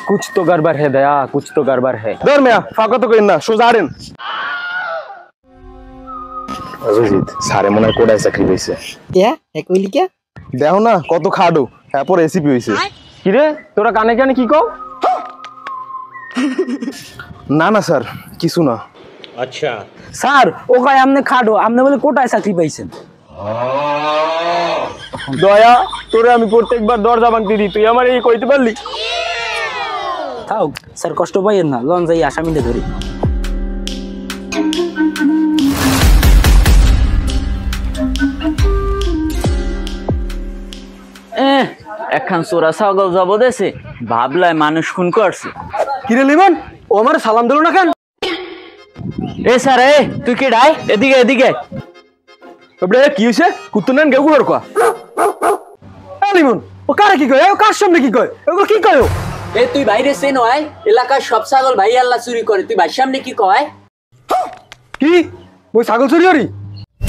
कुछ तो गड़बड़ है दया, कुछ तो गड़बड़ है। ধর মিয়া ফাঁকা তো করেন না, সোজা আরেন। অজিত সারে মনে হয় কোটায় চাকরি পেয়েছে। এ কইলি কে? দেখো না কত খাডো, এরপর এসিপি হয়েছে। কি রে তোরা কানে কানে কি কও? না না স্যার কিছু না। আচ্ছা স্যার ও কয় আমনে খাডো, আমনে বলে কোটায় চাকরি পাইছেন। দয়া তোরে আমি প্রত্যেকবার দরজা ভাঙতে দিই, তুই আমার এই কইতে পারলি? থাও স্যার কষ্ট পাইয়েন না, লন যাই আসামিটা ধরি। এখন চোরা ছাগল জব দেছে, ভাবলায় মানুষ খুন করছে। কিরে লিমন, ও আমার সালাম দিল না কেন? এ স্যার এ তুই কে ডাই? এদিকে এদিকে। এবড়ে কি হইছে? কুত্তুনান গেউ ঘর কয়া। এ লিমন ও কারে কি কয়? ও কার সামনে কি কয়? ওগুলো কি কয়? এ তুই বাইরে সে নয়, এলাকার সব ছাগল ভাই আল্লাহ চুরি করে, তুই ভাই সামনে কি কয়? কি ওই ছাগল চুরি করি?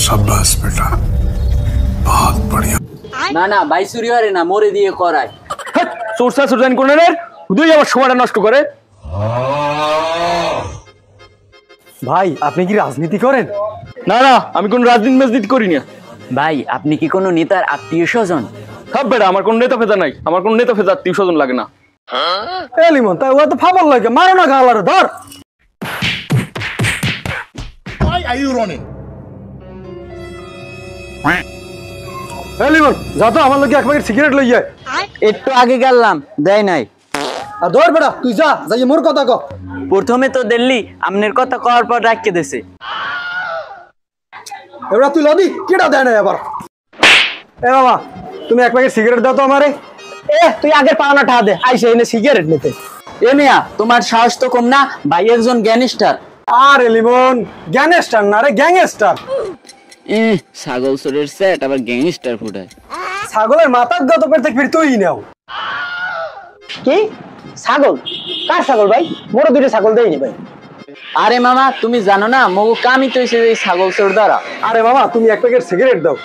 शाबाश बेटा, बहुत बढ़िया। না না ভাই চুরি করে না, মরে দিয়ে করায়। সোরসা সুরজান কোনের দুই আমার সময়টা নষ্ট করে। ভাই আপনি কি রাজনীতি করেন? না না আমি কোন রাজনীতি করি না। ভাই আপনি কি কোনো নেতার আত্মীয় স্বজন? সব বেটা আমার কোন নেতা ফেজা নাই, আমার কোন নেতা ফেজা আত্মীয় স্বজন লাগে না। এ লিমন তাই ও তো ফাবল লাগে, মারো না গালারে ধর। Why are you running? এ লিমন যা তো আমার লগে এক প্যাকেট সিগারেট লই যায়। একটু আগে গেলাম দেয় নাই। আর ধর বেটা তুই যা, যাই মোর কথা ক। প্রথমে তো দিল্লি আমনের কথা কওয়ার পর রাখকে দেছে। এবার তুই লদি কেডা দেয় না এবার। এ বাবা তুমি এক প্যাকেট সিগারেট দাও তো আমারে। এ তুই আগের পাওনা ঠা দে, আইসে এনে সিগারেট নিতে। এ মিয়া তোমার সাহস তো কম না, ভাই একজন গ্যাংস্টার। আরে লিমন গ্যাংস্টার না রে, গ্যাংস্টার। ছাগল চোরের সেট আবার গ্যাংস্টার ফুটায়। ছাগলের মাথার যত পেট থেকে তুই নাও। কি ছাগল? কার ছাগল ভাই? বড় দুইটা ছাগল দেয়নি ভাই। আরে মামা তুমি জানো না মগু কামই তো হইছে এই ছাগল চোর দ্বারা। আরে মামা তুমি এক প্যাকেট সিগারেট দাও,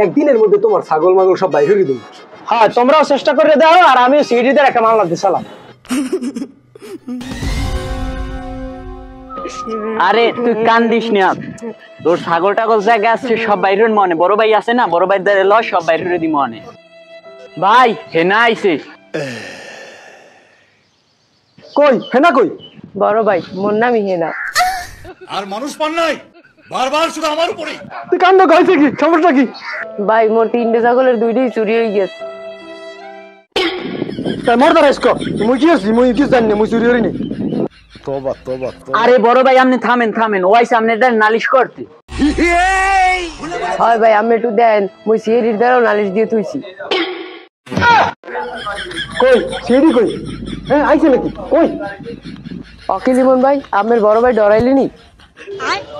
একদিনের মধ্যে তোমার ছাগল মাগল সব বাইরে করে দেবো। হ্যাঁ তোমরাও চেষ্টা করে দাও, আর আমিও সিগারেটের একটা মামলা দিছিলাম। আরে তুই কান্দিস না, তোর ছাগল টাগল জায়গা আছে সব বাইরের মনে। বড় ভাই আছে না, বড় ভাই দ্বারে ল সব বাইরে দি মনে। ভাই হেনা আইছে। কই হেনা কই? বড় ভাই মোর নামই হেনা। আর মানুষ পান নাই, বারবার শুধু আমার উপরে। তুই কান্দ গাইছে কি? সমস্যা কি? ভাই মোর তিনটে ছাগলের দুইটাই চুরি হয়ে গেছে। তাই মোর দ্বারা এসকো মুই কি আছি? মুই কি জানি না, মুই চুরি করিনি। तौबा तौबा। আরে বড় ভাই আপনি থামেন থামেন, ওই সামনে নালিশ করতে। হয় ভাই আমি একটু দেন, মুই সিএডির দ্বারাও নালিশ দিয়ে তুইছি। কই সিডি কই? হ্যাঁ আইছে নাকি? কই অকিলিমন ভাই আপনার বড় ভাই ডরাইলেনি?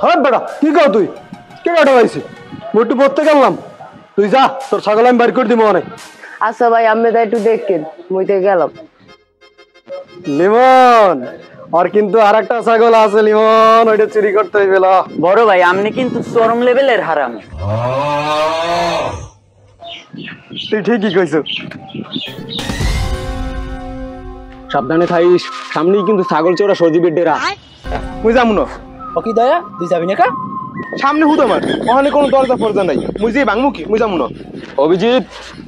হ্যাঁ বেটা কি কও তুই? কে বেটা আইছে? মুই একটু পড়তে গেলাম, তুই যা তোর ছাগল আমি বাইর করে দিব অনেক। আচ্ছা ভাই আপনি তাই একটু দেখেন, মুই তো গেলাম। লিমন আর কিন্তু আরেকটা ছাগল আছে লিমন, ওইটা চুরি করতে হইবে। বড় ভাই আপনি কিন্তু চরম লেভেলের হারামি। তুই ঠিকই কইছ। সাবধানে থাইস, সামনেই কিন্তু ছাগল চোরা সজীবের ডেরা। মুই যামু না। ওকি দয়া তুই যাবি না কা? সামনে হুদ আমার, ওখানে কোনো দরজা ফরজা নাই। মুই যে ভাঙমু কি? মুই যামু না। অভিজিৎ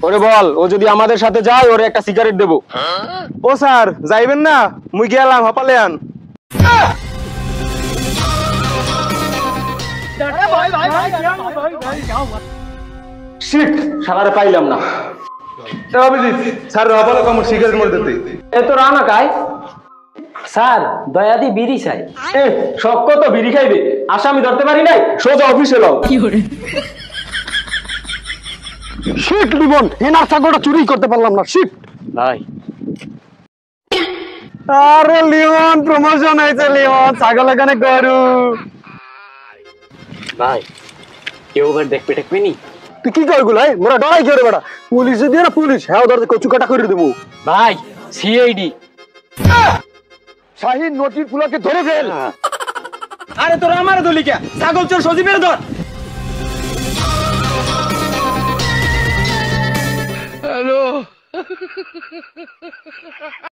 ওরে বল, ও যদি আমাদের সাথে যায় ওরে একটা সিগারেট দেবো। ও স্যার যাইবেন না? মুই গেলাম হাপালে আন। শিট শালারে পাইলাম না। অভিজিৎ স্যার হাপালে কম সিগারেট মরে দিতে। এ তো রানা কাই। স্যার দয়া দি বিড়ি চাই। এ শক্ক তো বিড়ি খাইবে, আসামি ধরতে পারি নাই, সোজা অফিসে লও। শিট লিমন, হেনার ছাগলটা চুরি করতে পারলাম না। শিট ভাই আরে লিমন প্রমোশন হয়েছে লিমন, ছাগল এখানে গরু। ভাই কেউ এবার দেখবে টেকবে নি? তুই কি কর গুলাই? মোরা ডরাই করে বেটা, পুলিশে দিয়ে না পুলিশ হ্যাঁ ধরতে কচু কাটা করে দেবো। ভাই সিআইডি শাহিন নটির পুলাকে ধরে ফেল। আরে তোরা আমার দলিকা ছাগল চোর সজীবের ধর। হ্যালো।